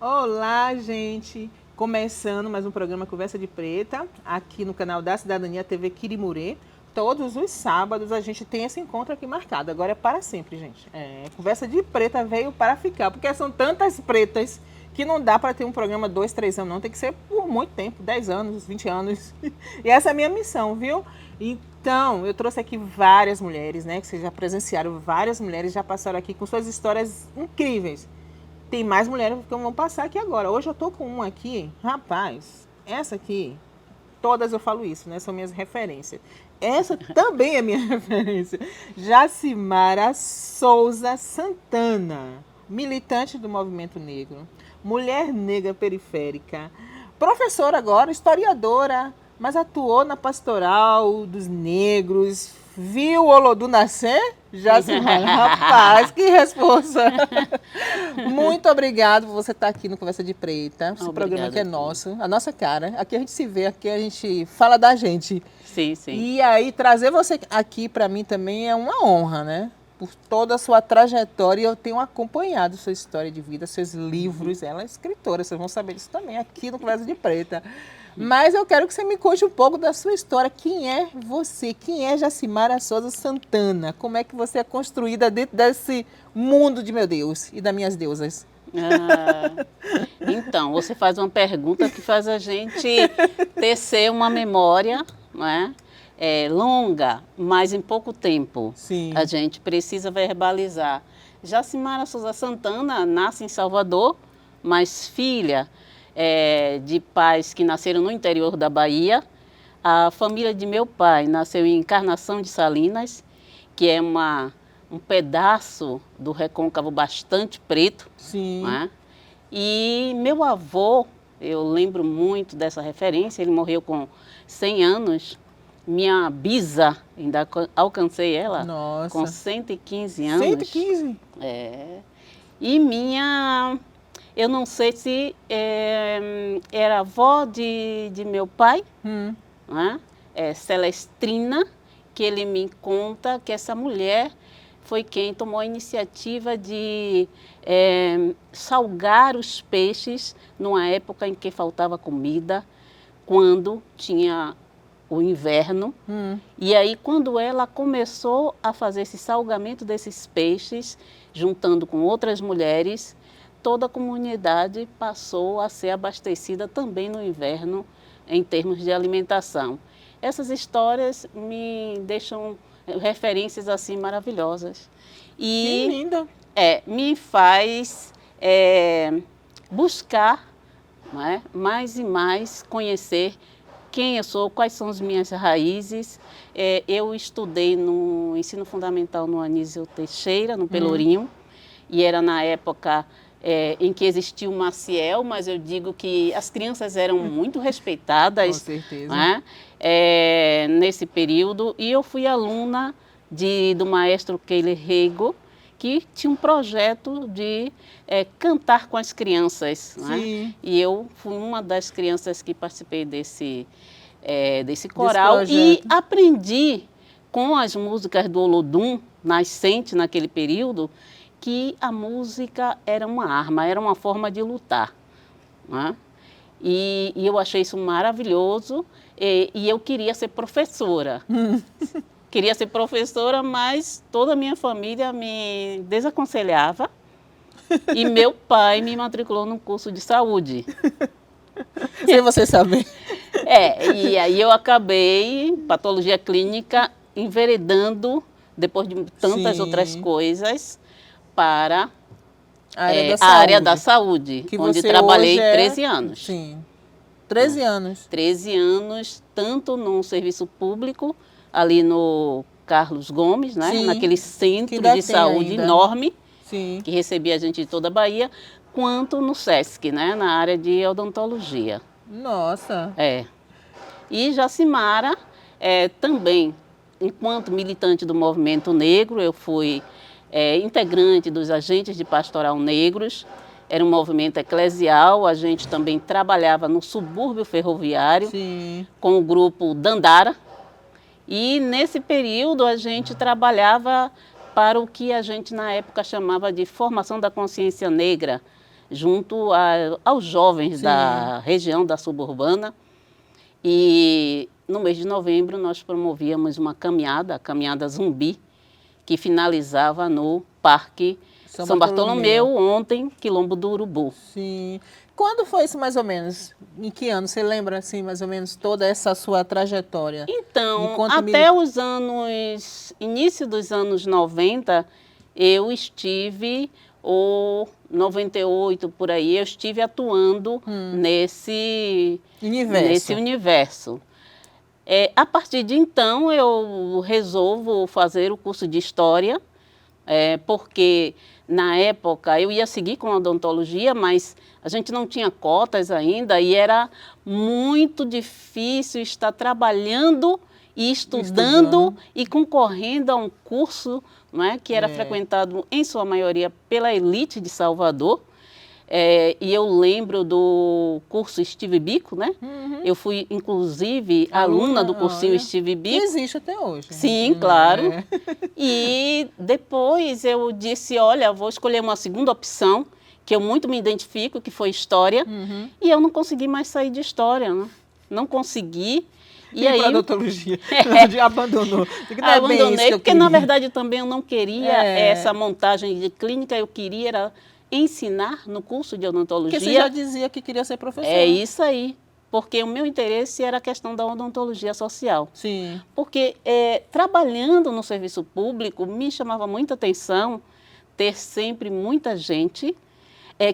Olá, gente! Começando mais um programa Conversa de Preta, aqui no canal da Cidadania TV Quirimurê. Todos os sábados a gente tem esse encontro aqui marcado. Agora é para sempre, gente. Conversa de Preta veio para ficar, porque são tantas pretas que não dá para ter um programa 2, 3 anos, não. Tem que ser por muito tempo, 10 anos, 20 anos. E essa é a minha missão, viu? Então, eu trouxe aqui várias mulheres, né? Que vocês já presenciaram, várias mulheres já passaram aqui com suas histórias incríveis. Tem mais mulheres que vão passar aqui agora. Hoje eu tô com uma aqui, rapaz, essa aqui, todas eu falo isso, né? São minhas referências. Essa também é minha referência. Jacimara Souza Santana, militante do movimento negro, mulher negra periférica, professora agora, historiadora, mas atuou na pastoral dos negros, viu o Olodum nascer? Jacimara, rapaz, que responsa! Muito obrigado por você estar aqui no Conversa de Preta. Esse programa aqui é nosso, a nossa cara. Aqui a gente se vê, aqui a gente fala da gente. Sim, sim. E aí, trazer você aqui para mim também é uma honra, né? Por toda a sua trajetória, eu tenho acompanhado sua história de vida, seus livros. Ela é escritora, vocês vão saber disso também aqui no Conversa de Preta. Mas eu quero que você me conte um pouco da sua história. Quem é você? Quem é Jacimara Souza Santana? Como é que você é construída dentro desse mundo de meu Deus e das minhas deusas? Então, você faz uma pergunta que faz a gente tecer uma memória, não é? Longa, mas em pouco tempo. Sim. A gente precisa verbalizar. Jacimara Souza Santana nasce em Salvador, mas filha de pais que nasceram no interior da Bahia. A família de meu pai nasceu em Encarnação de Salinas, que é um pedaço do Recôncavo bastante preto. Sim. Né? E meu avô, eu lembro muito dessa referência, ele morreu com 100 anos. Minha bisa, ainda alcancei ela. Nossa. Com 115 anos. 115? E eu não sei se era avó de meu pai, né? Celestrina, que ele me conta que essa mulher foi quem tomou a iniciativa de salgar os peixes numa época em que faltava comida, quando tinha o inverno. E aí, quando ela começou a fazer esse salgamento desses peixes, juntando com outras mulheres, toda a comunidade passou a ser abastecida também no inverno em termos de alimentação. Essas histórias me deixam referências assim maravilhosas. Que linda! Me faz buscar, não é, mais e mais conhecer quem eu sou, quais são as minhas raízes. Eu estudei no ensino fundamental no Anísio Teixeira, no Pelourinho, e era na época em que existia o Maciel, mas eu digo que as crianças eram muito respeitadas. Com certeza. Né? Nesse período. E eu fui aluna do maestro Keiler Rego, que tinha um projeto de cantar com as crianças. Sim. Né? E eu fui uma das crianças que participei desse coral e aprendi com as músicas do Olodum, nascente naquele período, que a música era uma arma, era uma forma de lutar. Né? E eu achei isso maravilhoso e eu queria ser professora. Queria ser professora, mas toda a minha família me desaconselhava e meu pai me matriculou num curso de saúde. Sem você saber. E aí eu acabei, patologia clínica, enveredando, depois de tantas outras coisas, para a área da saúde, onde trabalhei 13 anos. Sim, 13 anos. 13 anos, tanto no serviço público, ali no Carlos Gomes, né? Sim, Naquele centro de saúde ainda enorme, Sim. que recebia a gente de toda a Bahia, quanto no SESC, né? Na área de odontologia. Nossa! E Jacimara, também, enquanto militante do movimento negro, eu fui integrante dos agentes de pastoral negros. Era um movimento eclesial, a gente também trabalhava no subúrbio ferroviário. Sim. Com o grupo Dandara. E nesse período a gente trabalhava para o que a gente na época chamava de formação da consciência negra, junto aos jovens Sim. da região da suburbana. E no mês de novembro nós promovíamos uma caminhada, a Caminhada Zumbi, que finalizava no Parque São Bartolomeu, ontem, Quilombo do Urubu. Sim. Quando foi isso mais ou menos? Em que ano? Você lembra assim mais ou menos toda essa sua trajetória? Então, até os anos, início dos anos 90, eu estive, ou 98 por aí, eu estive atuando nesse universo. A partir de então, eu resolvo fazer o curso de História, porque na época eu ia seguir com a odontologia, mas a gente não tinha cotas ainda e era muito difícil estar trabalhando e estudando e concorrendo a um curso, não é, que era frequentado em sua maioria pela elite de Salvador. E eu lembro do curso Steve Biko, né? Eu fui, inclusive, aluna do cursinho Steve Biko. Que existe até hoje. Sim, claro. E depois eu disse, olha, vou escolher uma segunda opção, que eu muito me identifico, que foi História. E eu não consegui mais sair de História, né? Não consegui. E aí, odontologia? Abandonou. Abandonei, porque na verdade também eu não queria essa montagem de clínica, eu queria era ensinar no curso de odontologia. Porque você já dizia que queria ser professora. É isso aí, porque o meu interesse era a questão da odontologia social. Sim. Porque trabalhando no serviço público, me chamava muita atenção ter sempre muita gente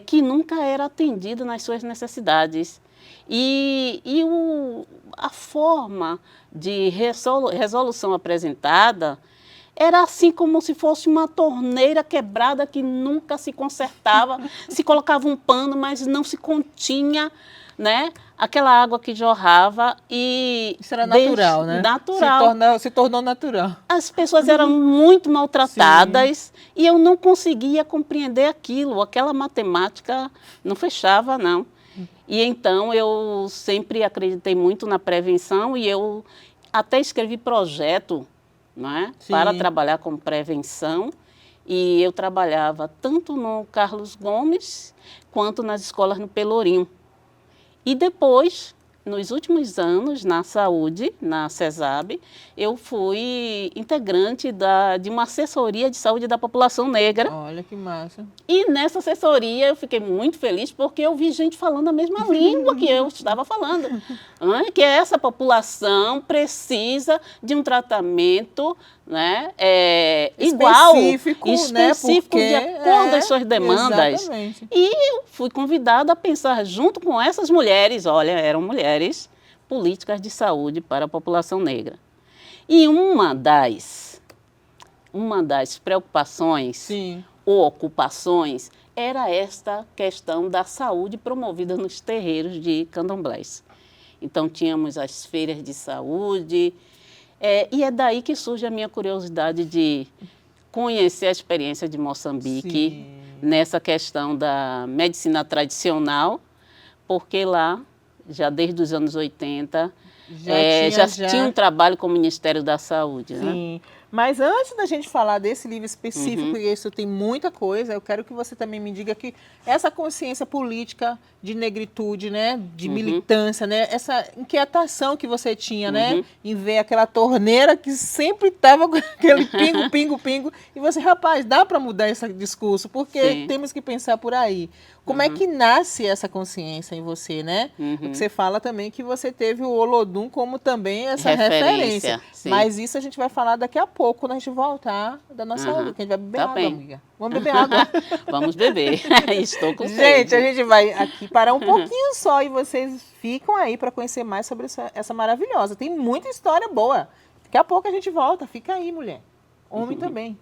que nunca era atendida nas suas necessidades. E a forma de resolução apresentada era assim como se fosse uma torneira quebrada que nunca se consertava, se colocava um pano, mas não se continha, né, aquela água que jorrava e... Isso era natural, né? Natural. Se tornou natural. As pessoas eram muito maltratadas e eu não conseguia compreender aquilo, aquela matemática não fechava, não. E então eu sempre acreditei muito na prevenção e eu até escrevi projeto, não é? Para trabalhar com prevenção, e eu trabalhava tanto no Carlos Gomes quanto nas escolas no Pelourinho. E depois, nos últimos anos, na saúde, na CESAB, eu fui integrante de uma assessoria de saúde da população negra. Olha que massa. E nessa assessoria eu fiquei muito feliz porque eu vi gente falando a mesma língua que eu estava falando. Que essa população precisa de um tratamento, né, igual, específico, né, de acordo com as suas demandas. Exatamente. E eu fui convidada a pensar junto com essas mulheres, olha, eram mulheres, políticas de saúde para a população negra. E uma das preocupações ou ocupações era esta questão da saúde promovida nos terreiros de candomblés. Então, tínhamos as feiras de saúde, e é daí que surge a minha curiosidade de conhecer a experiência de Moçambique nessa questão da medicina tradicional, porque lá, já desde os anos 80, já tinha um trabalho com o Ministério da Saúde. Sim. Né? Mas antes da gente falar desse livro específico, e isso tem muita coisa, eu quero que você também me diga que essa consciência política de negritude, né, de militância, né, essa inquietação que você tinha, né, em ver aquela torneira que sempre estava com aquele pingo, pingo, pingo, e você, rapaz, dá para mudar esse discurso, porque temos que pensar por aí. Como é que nasce essa consciência em você, né? Porque você fala também que você teve o Olodum como também essa referência. Mas isso a gente vai falar daqui a pouco, quando a gente voltar da nossa aula, que a gente vai beber água, amiga. Vamos beber água. Vamos beber. Estou com sede. Gente, a gente vai aqui parar um pouquinho só e vocês ficam aí para conhecer mais sobre essa maravilhosa. Tem muita história boa. Daqui a pouco a gente volta. Fica aí, mulher. Homem também.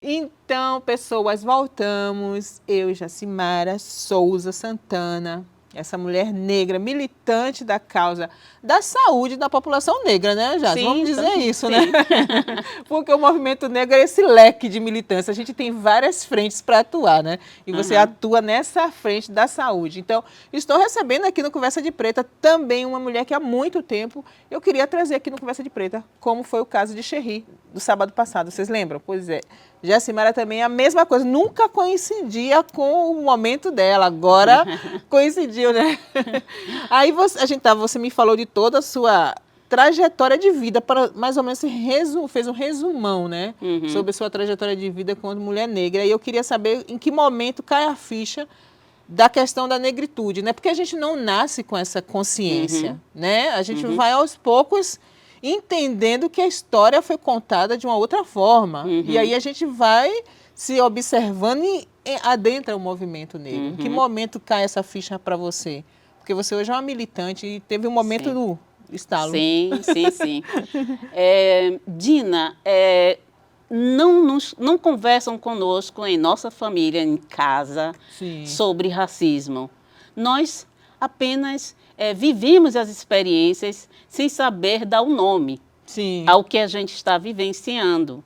Então, pessoas, voltamos. Eu, Jacimara Souza Santana, essa mulher negra, militante da causa da saúde da população negra, né, Jade? Sim, Vamos dizer isso, sim. né? Porque o movimento negro é esse leque de militância. A gente tem várias frentes para atuar, né? E você atua nessa frente da saúde. Então, estou recebendo aqui no Conversa de Preta também uma mulher que há muito tempo eu queria trazer aqui no Conversa de Preta, como foi o caso de Xerri, do sábado passado. Vocês lembram? Pois é. Jacimara também é a mesma coisa, nunca coincidia com o momento dela, agora coincidiu, né? Aí você me falou de toda a sua trajetória de vida, para mais ou menos fez um resumão, né? Sobre a sua trajetória de vida como mulher negra. E eu queria saber em que momento cai a ficha da questão da negritude, né? Porque a gente não nasce com essa consciência, né? A gente vai aos poucos entendendo que a história foi contada de uma outra forma. E aí a gente vai se observando e adentra o movimento negro. Em que momento cai essa ficha para você? Porque você hoje é uma militante e teve um momento do estalo. Sim. Dina, não conversam conosco em nossa família, em casa, sobre racismo. Nós apenas vivemos as experiências sem saber dar o nome ao que a gente está vivenciando.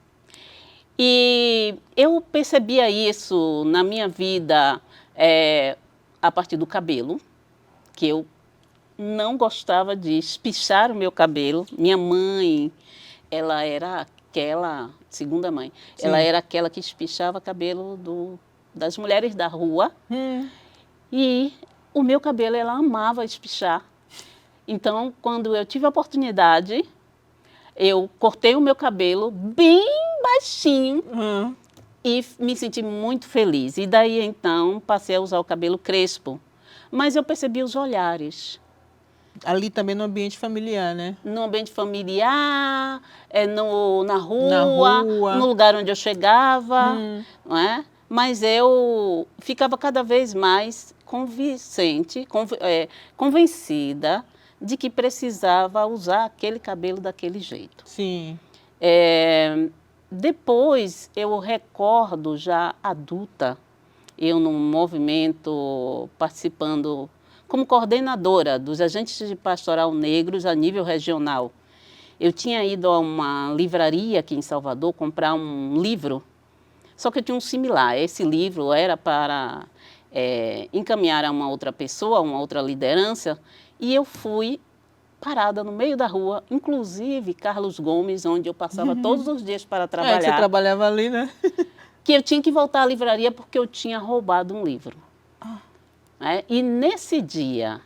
E eu percebia isso na minha vida a partir do cabelo, que eu não gostava de espichar o meu cabelo. Minha mãe, ela era aquela, segunda mãe, ela era aquela que espichava cabelo das mulheres da rua. E o meu cabelo, ela amava espichar. Então, quando eu tive a oportunidade, eu cortei o meu cabelo bem baixinho e me senti muito feliz. E daí, então, passei a usar o cabelo crespo. Mas eu percebi os olhares. Ali também no ambiente familiar, né? No ambiente familiar, na rua, no lugar onde eu chegava, não é? Mas eu ficava cada vez mais convencida de que precisava usar aquele cabelo daquele jeito. Sim. Depois, eu recordo já adulta, eu num movimento participando como coordenadora dos agentes de pastoral negros a nível regional. Eu tinha ido a uma livraria aqui em Salvador comprar um livro, só que eu tinha um similar. Esse livro era para encaminhar a uma outra pessoa, a uma outra liderança, e eu fui parada no meio da rua, inclusive Carlos Gomes, onde eu passava todos os dias para trabalhar. Você trabalhava ali, né? Que eu tinha que voltar à livraria porque eu tinha roubado um livro. E nesse dia,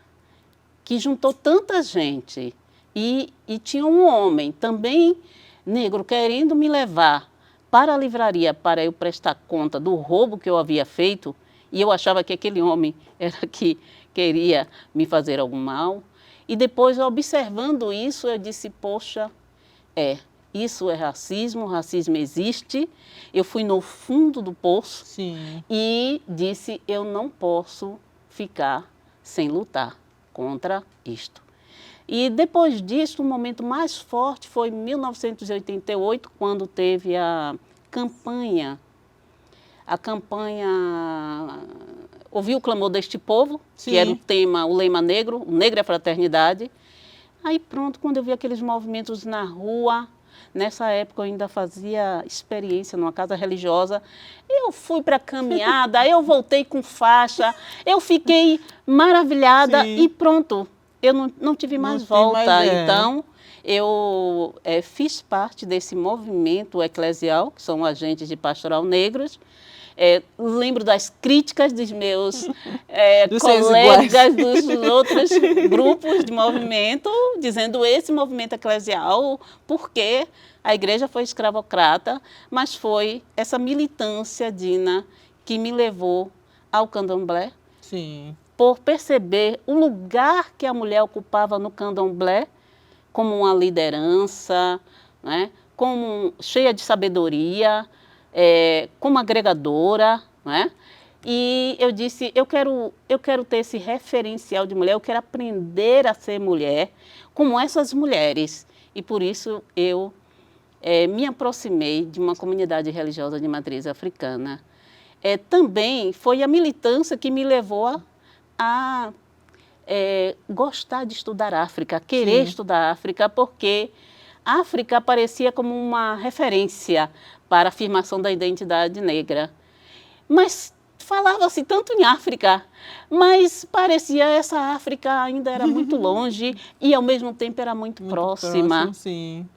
que juntou tanta gente, e tinha um homem também negro querendo me levar para a livraria para eu prestar conta do roubo que eu havia feito, e eu achava que aquele homem era que queria me fazer algum mal. E depois, observando isso, eu disse, poxa, isso é racismo, o racismo existe. Eu fui no fundo do poço e disse, eu não posso ficar sem lutar contra isto. E depois disso, o momento mais forte foi em 1988, quando teve a campanha Ouvi o Clamor deste Povo, que era o lema negro, o negro é a fraternidade. Aí pronto, quando eu vi aqueles movimentos na rua, nessa época eu ainda fazia experiência numa casa religiosa, eu fui para a caminhada, eu voltei com faixa, eu fiquei maravilhada e pronto, eu não tive mais volta. Então, eu fiz parte desse movimento eclesial, que são agentes de pastoral negros. Lembro das críticas dos meus colegas dos outros grupos de movimento, dizendo esse movimento eclesial, porque a igreja foi escravocrata, mas foi essa militância, Dina, que me levou ao candomblé, por perceber o lugar que a mulher ocupava no candomblé, como uma liderança, né, como cheia de sabedoria, como agregadora, né? E eu disse, eu quero ter esse referencial de mulher, eu quero aprender a ser mulher como essas mulheres. E por isso eu me aproximei de uma comunidade religiosa de matriz africana. Também foi a militância que me levou a gostar de estudar África, querer Sim. estudar África, porque a África aparecia como uma referência para a afirmação da identidade negra. Mas falava-se tanto em África, mas parecia essa África ainda era muito longe e ao mesmo tempo era muito próxima. Próximo, sim.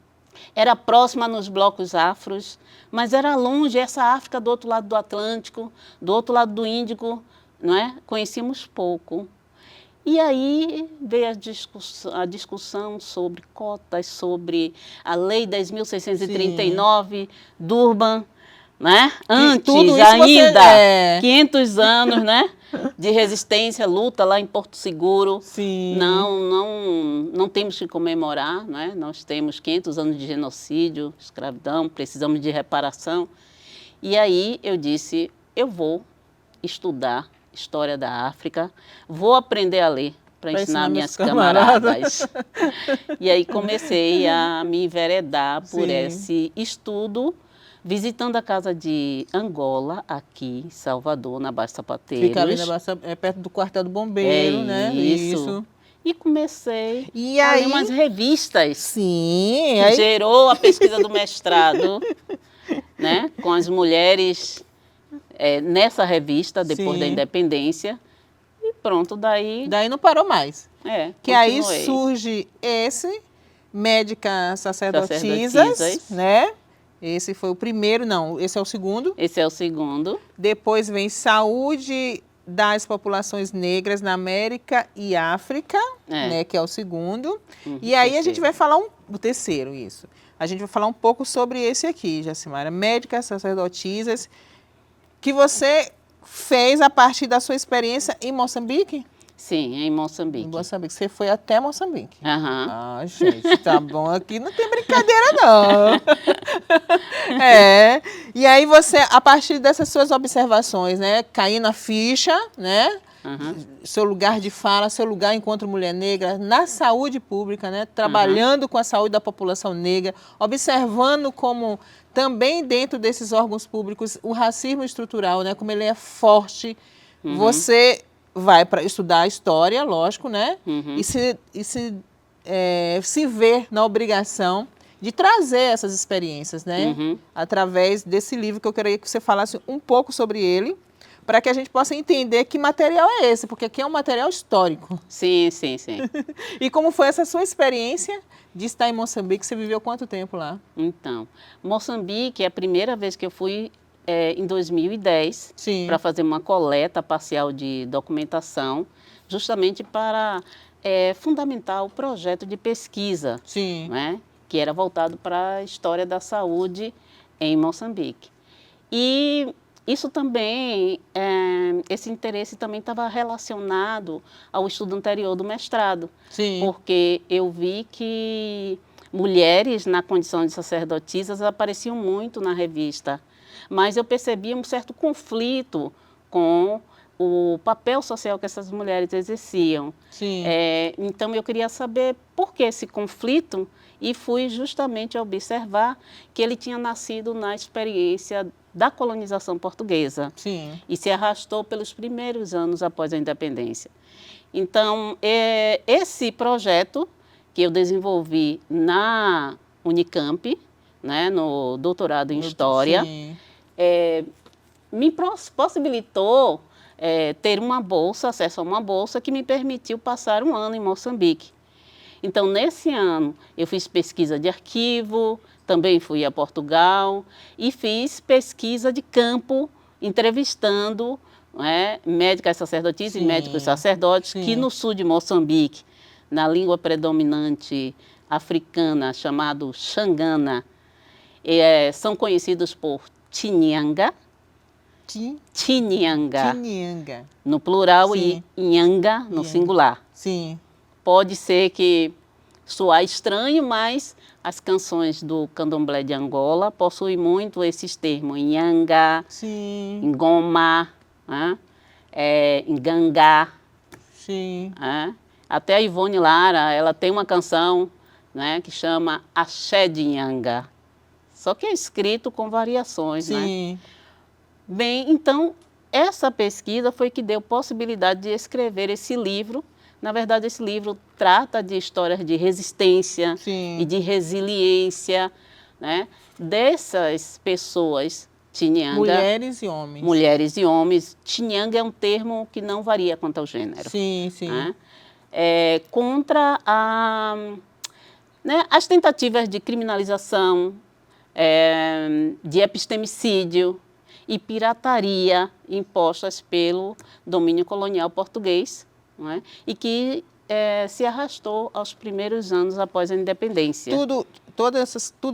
Era próxima nos blocos afros, mas era longe essa África do outro lado do Atlântico, do outro lado do Índico, não é? Conhecíamos pouco. E aí veio a discussão sobre cotas, sobre a Lei 10.639, Durban, né? Antes tudo isso ainda, 500 anos, né? De resistência, luta lá em Porto Seguro. Sim. Não temos que comemorar, né? Nós temos 500 anos de genocídio, escravidão, precisamos de reparação. E aí eu disse, eu vou estudar História da África, vou aprender a ler para ensinar minhas camaradas. E aí comecei a me enveredar por esse estudo, visitando a casa de Angola, aqui em Salvador, na Baixo Sapateiros. Fica ali perto do quartel do bombeiro, né? Isso. E comecei a ler umas revistas. Sim. Que gerou a pesquisa do mestrado, né? Com as mulheres nessa revista, depois da independência. E pronto, daí... Daí não parou mais. Que continuei. aí surge esse, Médicas Sacerdotisas, né? Esse foi o primeiro, não, esse é o segundo. Esse é o segundo. Depois vem Saúde das Populações Negras na América e África, né, que é o segundo. E aí a gente vai falar o terceiro, isso. A gente vai falar um pouco sobre esse aqui, Jacimara, Médicas Sacerdotisas, que você fez a partir da sua experiência em Moçambique? Sim, em Moçambique. Em Moçambique. Você foi até Moçambique? Aham. Ah, gente, tá bom. Aqui não tem brincadeira, não. E aí você, a partir dessas suas observações, né, caindo a ficha, né, seu lugar de fala, seu lugar enquanto mulher negra, na saúde pública, né, trabalhando com a saúde da população negra, observando como também dentro desses órgãos públicos o racismo estrutural, né, como ele é forte, você vai para estudar a história, lógico, né? E se ver na obrigação de trazer essas experiências, né? Através desse livro que eu queria que você falasse um pouco sobre ele, para que a gente possa entender que material é esse, porque aqui é um material histórico. Sim. E como foi essa sua experiência de estar em Moçambique? Você viveu quanto tempo lá? Então, Moçambique é a primeira vez que eu fui em 2010 para fazer uma coleta parcial de documentação, justamente para fundamentar o projeto de pesquisa, né, que era voltado para a história da saúde em Moçambique. E isso também, esse interesse também estava relacionado ao estudo anterior do mestrado, porque eu vi que mulheres na condição de sacerdotisas apareciam muito na revista, mas eu percebia um certo conflito com o papel social que essas mulheres exerciam. Então, eu queria saber por que esse conflito e fui justamente observar que ele tinha nascido na experiência da colonização portuguesa e se arrastou pelos primeiros anos após a independência. Então, esse projeto que eu desenvolvi na Unicamp, né, no doutorado em História, me possibilitou ter uma bolsa, acesso a uma bolsa que me permitiu passar um ano em Moçambique. Então, nesse ano, eu fiz pesquisa de arquivo, também fui a Portugal e fiz pesquisa de campo, entrevistando médicas sacerdotisas e médicos sacerdotes que no sul de Moçambique, na língua predominante africana, chamado Xangana, são conhecidos por Tinyanga, no plural e Nhanga no singular. Pode ser que soar estranho, mas as canções do candomblé de Angola possuem muito esses termos, Nhanga, Ngoma, Ngangá. Até a Ivone Lara, ela tem uma canção, né, que chama Axé de Nhanga, só que é escrito com variações, né? Bem, então, essa pesquisa foi que deu possibilidade de escrever esse livro Na verdade, esse livro trata de histórias de resistência Sim. e de resiliência, né, dessas pessoas Tinhanga. Mulheres e homens. Mulheres e homens. Tinhanga é um termo que não varia quanto ao gênero. Sim, sim. Né? Contra as tentativas de criminalização, de epistemicídio e pirataria impostas pelo domínio colonial português, não é? E que se arrastou aos primeiros anos após a independência. Tudo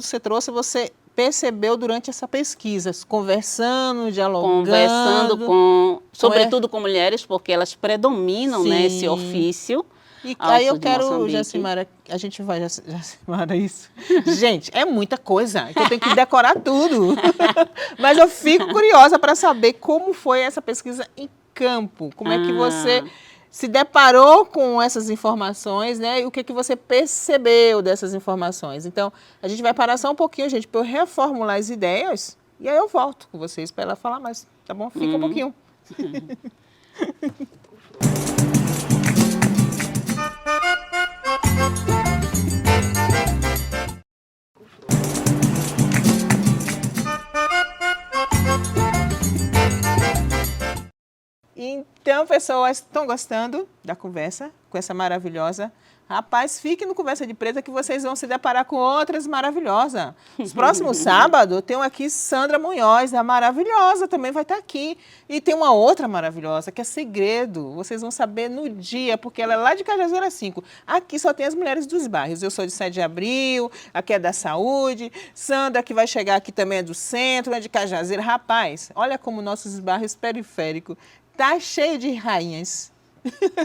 você trouxe, você percebeu durante essa pesquisa, conversando, dialogando. Conversando sobretudo com mulheres, porque elas predominam nesse ofício. E aí eu quero, Jacimara, a gente vai, Jacimara, isso. Gente, é muita coisa, então eu tenho que decorar tudo. Mas eu fico curiosa para saber como foi essa pesquisa em campo. Como é que você se deparou com essas informações, né? E o que você percebeu dessas informações. Então, a gente vai parar só um pouquinho, gente, para eu reformular as ideias. E aí eu volto com vocês para ela falar mais, tá bom? Fica um pouquinho. Então, pessoas, estão gostando da conversa com essa maravilhosa? Rapaz, fique no Conversa de Preta que vocês vão se deparar com outras maravilhosas. Nos próximos sábados, tem aqui Sandra Munhoz, a maravilhosa, também vai estar aqui. E tem uma outra maravilhosa, que é segredo. Vocês vão saber no dia, porque ela é lá de Cajazeira 5. Aqui só tem as mulheres dos bairros. Eu sou de 7 de Abril, aqui é da Saúde. Sandra, que vai chegar aqui também é do centro, é de Cajazeira. Rapaz, olha como nossos bairros periféricos tá cheio de rainhas.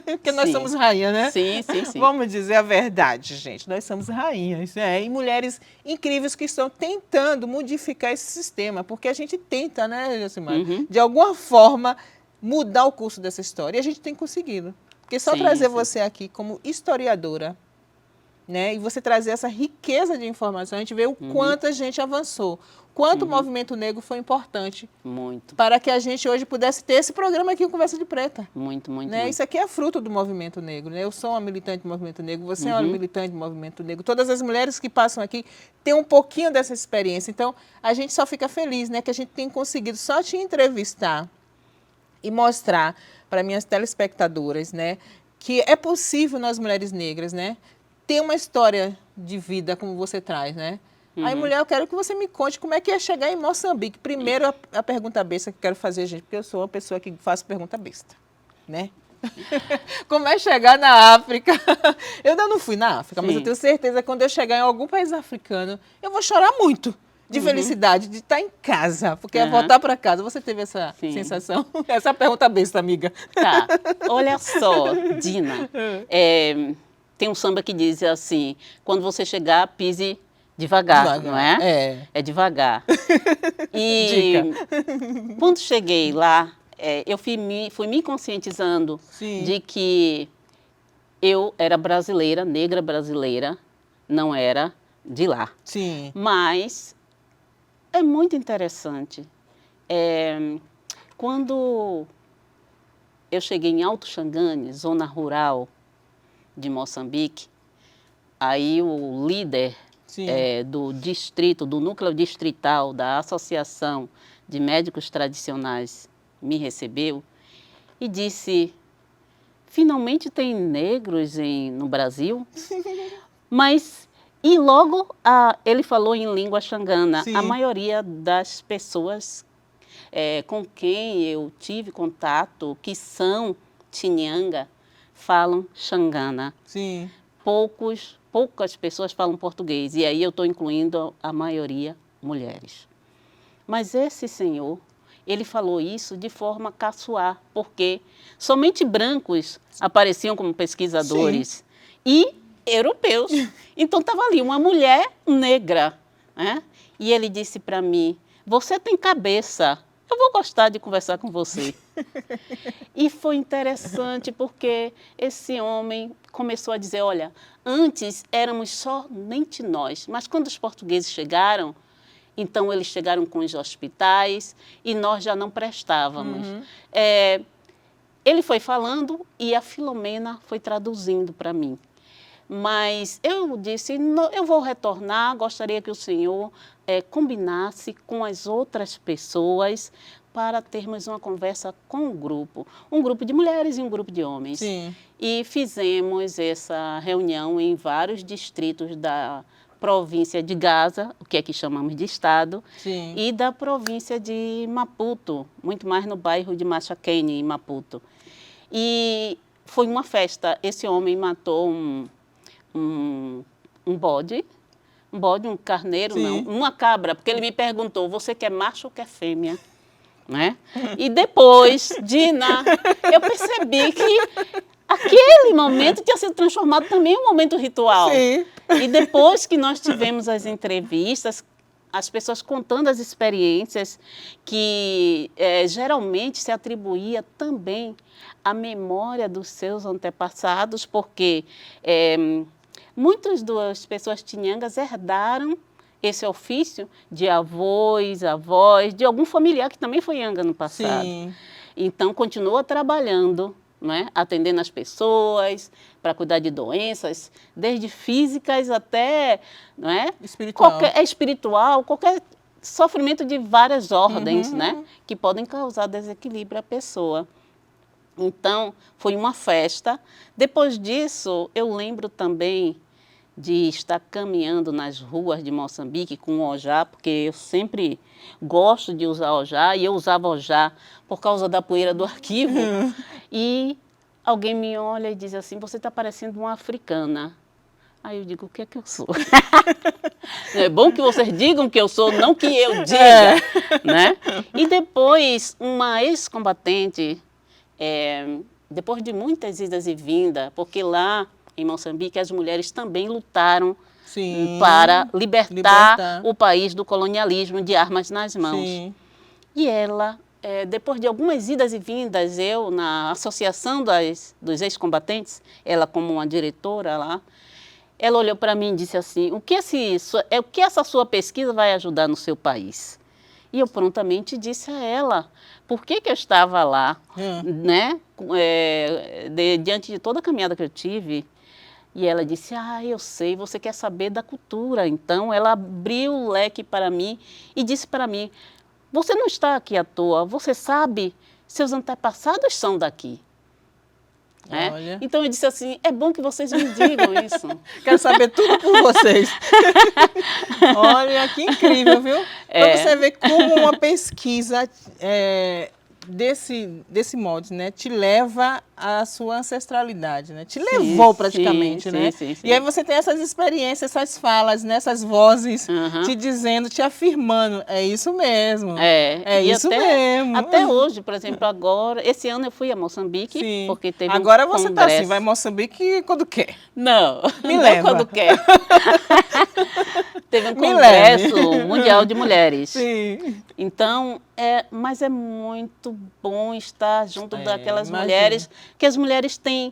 Porque nós somos rainhas, né? Sim. Vamos dizer a verdade, gente. Nós somos rainhas, né? E mulheres incríveis que estão tentando modificar esse sistema. Porque a gente tenta, né, Jacimara? De alguma forma, mudar o curso dessa história. E a gente tem conseguido. Porque só trazer você aqui como historiadora, né? E você trazer essa riqueza de informação, a gente vê o quanto a gente avançou. Quanto o movimento negro foi importante. Muito. Para que a gente hoje pudesse ter esse programa aqui, o Conversa de Preta. Muito. Isso aqui é fruto do movimento negro, né? Eu sou uma militante do movimento negro, você é uma militante do movimento negro. Todas as mulheres que passam aqui têm um pouquinho dessa experiência. Então, a gente só fica feliz, né? Que a gente tem conseguido só te entrevistar e mostrar para minhas telespectadoras, né? Que é possível nós mulheres negras, né? Ter uma história de vida como você traz, né? Aí, mulher, eu quero que você me conte como é que é chegar em Moçambique. Primeiro, a pergunta besta que eu quero fazer, gente, porque eu sou uma pessoa que faz pergunta besta, né? Como é chegar na África? Eu ainda não fui na África, mas eu tenho certeza que quando eu chegar em algum país africano, eu vou chorar muito de felicidade, de estar em casa, porque é voltar para casa. Você teve essa sensação? Essa é a pergunta besta, amiga. Tá, olha só, Dina, tem um samba que diz assim, quando você chegar, pise devagar, não é? É devagar. E quando cheguei lá, eu fui me conscientizando de que eu era brasileira, negra brasileira, não era de lá. Sim. Mas é muito interessante. Quando eu cheguei em Alto Xangane, zona rural de Moçambique, aí o líder do distrito, do núcleo distrital da Associação de Médicos Tradicionais me recebeu e disse, finalmente tem negros no Brasil? E logo ele falou em língua xangana. A maioria das pessoas com quem eu tive contato, que são Tinhanga, falam xangana. Sim. Poucas pessoas falam português, e aí eu estou incluindo a maioria mulheres. Mas esse senhor, ele falou isso de forma caçoar, porque somente brancos apareciam como pesquisadores e europeus. Então estava ali uma mulher negra, né? E ele disse para mim, você tem cabeça, eu vou gostar de conversar com você. E foi interessante porque esse homem começou a dizer, olha, antes éramos somente nós, mas quando os portugueses chegaram, então eles chegaram com os hospitais e nós já não prestávamos. ele foi falando e a Filomena foi traduzindo para mim. Mas eu disse, eu vou retornar, gostaria que o senhor combinasse com as outras pessoas para termos uma conversa com o grupo. Um grupo de mulheres e um grupo de homens. Sim. E fizemos essa reunião em vários distritos da província de Gaza, o que aqui chamamos de estado, Sim. e da província de Maputo, muito mais no bairro de Machakene, em Maputo. E foi uma festa. Esse homem matou um bode, um carneiro, Sim. não, uma cabra, porque ele me perguntou, você quer macho ou quer fêmea? Né? E depois, Dina, eu percebi que aquele momento tinha sido transformado também em um momento ritual. Sim. E depois que nós tivemos as entrevistas, as pessoas contando as experiências que geralmente se atribuía também à memória dos seus antepassados, porque muitas das pessoas tinhangas herdaram esse ofício de avós, de algum familiar que também foi nhanga no passado. Sim. Então, continua trabalhando, né, atendendo as pessoas, para cuidar de doenças, desde físicas até, não é? Espiritual, qualquer sofrimento de várias ordens, né, que podem causar desequilíbrio à pessoa. Então, foi uma festa. Depois disso, eu lembro também de estar caminhando nas ruas de Moçambique com o ojá, porque eu sempre gosto de usar ojá, e eu usava ojá por causa da poeira do arquivo. E alguém me olha e diz assim, você está parecendo uma africana. Aí eu digo, o que é que eu sou? É bom que vocês digam que eu sou, não que eu diga. Né? E depois, uma ex-combatente, depois de muitas idas e vindas, porque lá em Moçambique as mulheres também lutaram Sim. para libertar o país do colonialismo de armas nas mãos. Sim. E ela, depois de algumas idas e vindas, eu, na associação dos ex-combatentes, ela como uma diretora lá, ela olhou para mim e disse assim, o que essa sua pesquisa vai ajudar no seu país? E eu prontamente disse a ela, por que eu estava lá, né? Diante de toda a caminhada que eu tive. E ela disse, eu sei, você quer saber da cultura. Então, ela abriu o leque para mim e disse para mim, você não está aqui à toa, você sabe, seus antepassados são daqui. Olha. Então, eu disse assim, é bom que vocês me digam isso. Quero saber tudo por vocês. Olha, que incrível, viu? Para você ver como uma pesquisa desse molde, né, te leva à sua ancestralidade, né? Te levou praticamente, né? Sim. E aí você tem essas experiências, essas falas, né, essas vozes te dizendo, te afirmando, é isso mesmo. É isso mesmo. Até hoje, por exemplo, agora, esse ano eu fui a Moçambique, porque teve agora um você congresso. tá assim, vai a Moçambique quando quer. Não, Me não leva. quando quer. Teve um congresso mundial de mulheres. Sim. Então, mas é muito bom estar junto daquelas mulheres, que as mulheres têm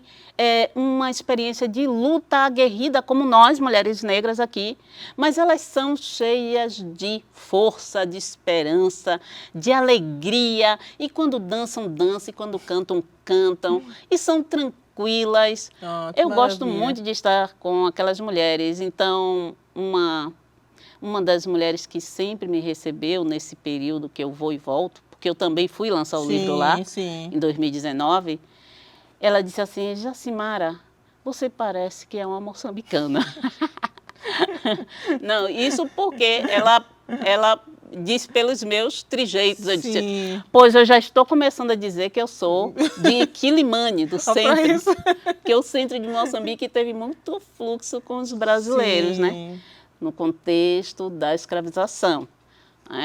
uma experiência de luta aguerrida, como nós, mulheres negras aqui, mas elas são cheias de força, de esperança, de alegria, e quando dançam, dançam, e quando cantam, cantam, e são tranquilas. Eu gosto muito de estar com aquelas mulheres, então, uma das mulheres que sempre me recebeu nesse período que eu vou e volto, porque eu também fui lançar o livro lá, em 2019, ela disse assim, Jacimara, você parece que é uma moçambicana. Não, isso porque ela disse pelos meus trejeitos. Eu disse, pois eu já estou começando a dizer que eu sou de Quilimane, do centro, que o centro de Moçambique teve muito fluxo com os brasileiros, né? No contexto da escravização.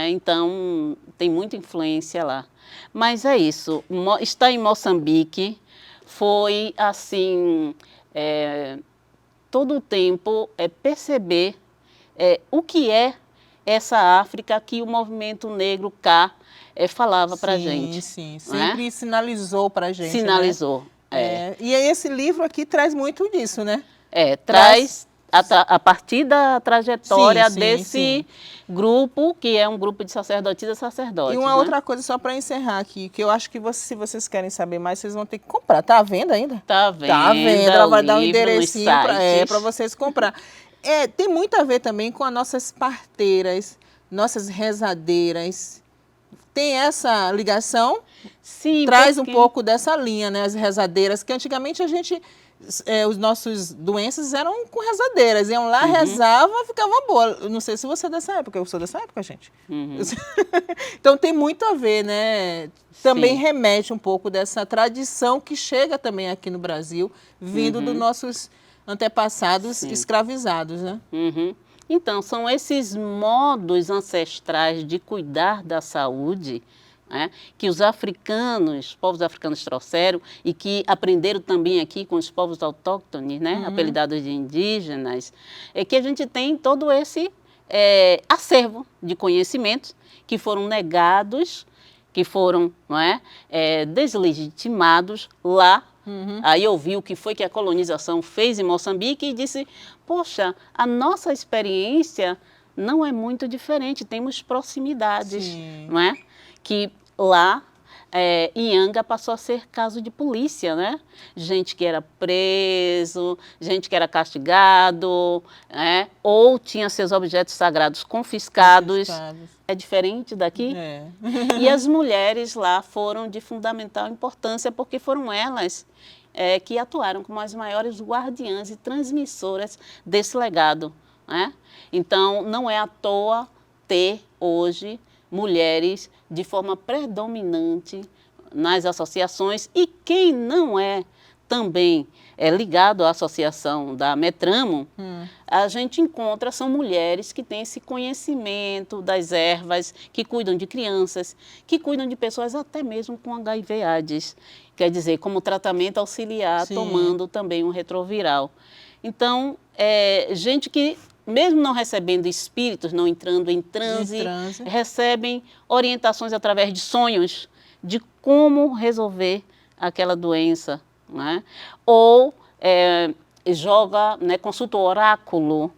Então, tem muita influência lá. Mas é isso, estar em Moçambique foi, assim, todo o tempo perceber o que é essa África que o movimento negro cá falava para a gente. Sim, sempre sinalizou para a gente. Sinalizou. Né? E aí esse livro aqui traz muito disso, né? Traz a partir da trajetória Sim, desse grupo, que é um grupo de sacerdotisas e sacerdotes. E uma outra coisa, só para encerrar aqui, que eu acho que se vocês querem saber mais, vocês vão ter que comprar. Tá à venda ainda? Tá à venda. Tá à venda, ela vai dar um livro enderecinho nos para vocês comprar. Tem muito a ver também com as nossas parteiras, nossas rezadeiras. Tem essa ligação? Sim, traz um pouco dessa linha, né? As rezadeiras, que antigamente a gente, os nossos doenças eram com rezadeiras. Iam lá, rezavam, ficava boa. Eu não sei se você é dessa época, eu sou dessa época, gente. Então tem muito a ver, né? Também remete um pouco dessa tradição que chega também aqui no Brasil, vindo dos nossos antepassados escravizados, né? Então, são esses modos ancestrais de cuidar da saúde, né, que os povos africanos trouxeram e que aprenderam também aqui com os povos autóctones, né, apelidados de indígenas, é que a gente tem todo esse acervo de conhecimentos que foram negados, que foram, não é, deslegitimados lá. Aí eu vi o que foi que a colonização fez em Moçambique e disse, poxa, a nossa experiência não é muito diferente, temos proximidades, não é? Que lá, Inhanga passou a ser caso de polícia, né? Gente que era preso, gente que era castigado, ou tinha seus objetos sagrados confiscados. É diferente daqui? E as mulheres lá foram de fundamental importância porque foram elas que atuaram como as maiores guardiãs e transmissoras desse legado, né? Então, não é à toa ter hoje mulheres de forma predominante nas associações e quem não é também ligado à associação da Metramo, a gente encontra, são mulheres que têm esse conhecimento das ervas, que cuidam de crianças, que cuidam de pessoas até mesmo com HIV/AIDS, quer dizer, como tratamento auxiliar, tomando também um retroviral. Então, gente que, mesmo não recebendo espíritos, não entrando em transe, recebem orientações através de sonhos de como resolver aquela doença, né? Ou joga, né, consulta o oráculo.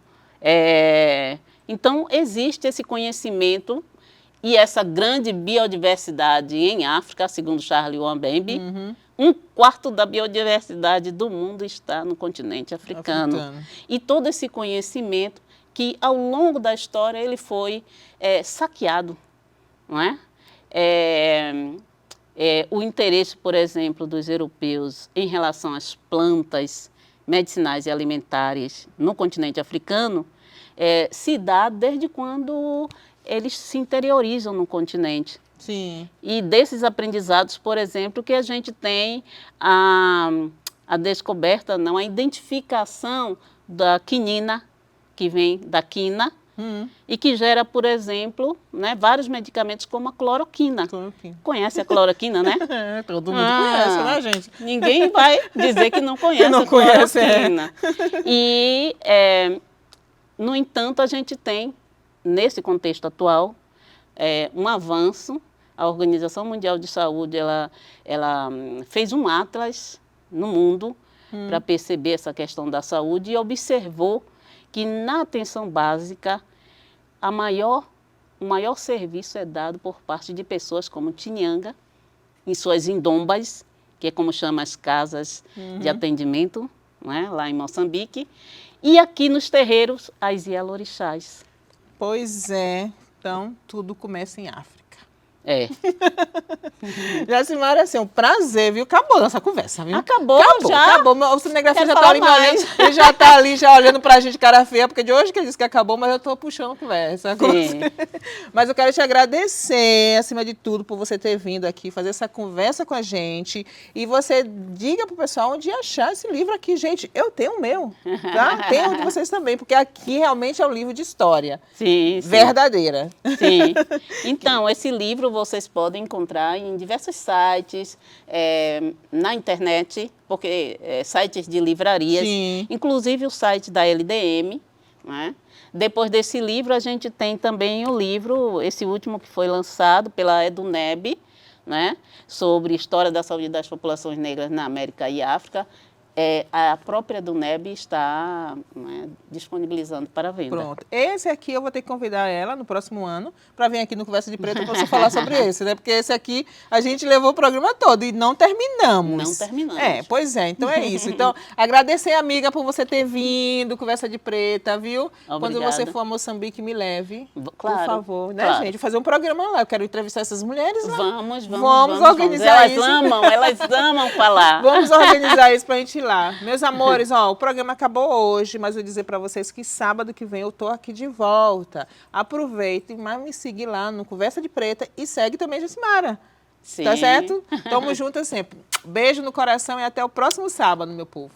Então, existe esse conhecimento e essa grande biodiversidade em África, segundo Charlie Mbembe, 1/4 da biodiversidade do mundo está no continente africano. E todo esse conhecimento que, ao longo da história, ele foi saqueado, não é? O interesse, por exemplo, dos europeus em relação às plantas medicinais e alimentares no continente africano se dá desde quando eles se interiorizam no continente. E desses aprendizados, por exemplo, que a gente tem a descoberta, não, a identificação da quinina, que vem da quina, e que gera, por exemplo, né, vários medicamentos como a cloroquina. Conhece a cloroquina, né? Todo mundo conhece, né, gente? Ninguém vai dizer que não conhece a cloroquina. E, no entanto, a gente tem, nesse contexto atual, um avanço. A Organização Mundial de Saúde ela fez um atlas no mundo para perceber essa questão da saúde e observou que na atenção básica o maior serviço é dado por parte de pessoas como Tinhanga, em suas indombas, que é como chama as casas de atendimento, né, lá em Moçambique, e aqui nos terreiros, as Ialorixás. Pois é, então tudo começa em África. Jacimara, assim, um prazer, viu? Acabou a nossa conversa, viu? Acabou já? Acabou. O cinegrafista já tá ali me olhando. Ele já tá ali, já olhando pra gente, cara feia, porque de hoje que ele disse que acabou, mas eu tô puxando a conversa. Mas eu quero te agradecer, acima de tudo, por você ter vindo aqui, fazer essa conversa com a gente. E você diga pro pessoal onde achar esse livro aqui. Gente, eu tenho o meu, tá? Tem um de vocês também, porque aqui realmente é um livro de história. Verdadeira. Então, esse livro vocês podem encontrar em diversos sites, na internet, porque sites de livrarias, inclusive o site da LDM, né? Depois desse livro, a gente tem também o livro, esse último que foi lançado pela EduNeb, né? Sobre história da saúde das populações negras na América e África. a própria Duneb está, né, disponibilizando para venda. Pronto. Esse aqui eu vou ter que convidar ela no próximo ano para vir aqui no Conversa de Preta para você falar sobre esse, né? Porque esse aqui a gente levou o programa todo e não terminamos. Não terminamos. Pois é. Então é isso. Então, agradecer, amiga, por você ter vindo, Conversa de Preta, viu? Obrigada. Quando você for a Moçambique, me leve, Claro, por favor, né, claro. gente? Fazer um programa lá. Eu quero entrevistar essas mulheres lá. Vamos organizar isso. Elas amam falar. Vamos organizar isso pra gente ir lá. Meus amores, ó, o programa acabou hoje, mas eu vou dizer pra vocês que sábado que vem eu tô aqui de volta. Aproveitem, mas me seguir lá no Conversa de Preta e segue também a Jacimara. Sim. Tá certo? Tamo juntas sempre. Beijo no coração e até o próximo sábado, meu povo.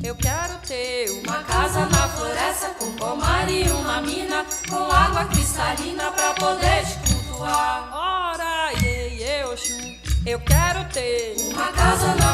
Eu quero ter uma casa na floresta com pomar e uma mina com água cristalina pra poder te cultuar. Ora, Oxum, eu quero ter uma casa na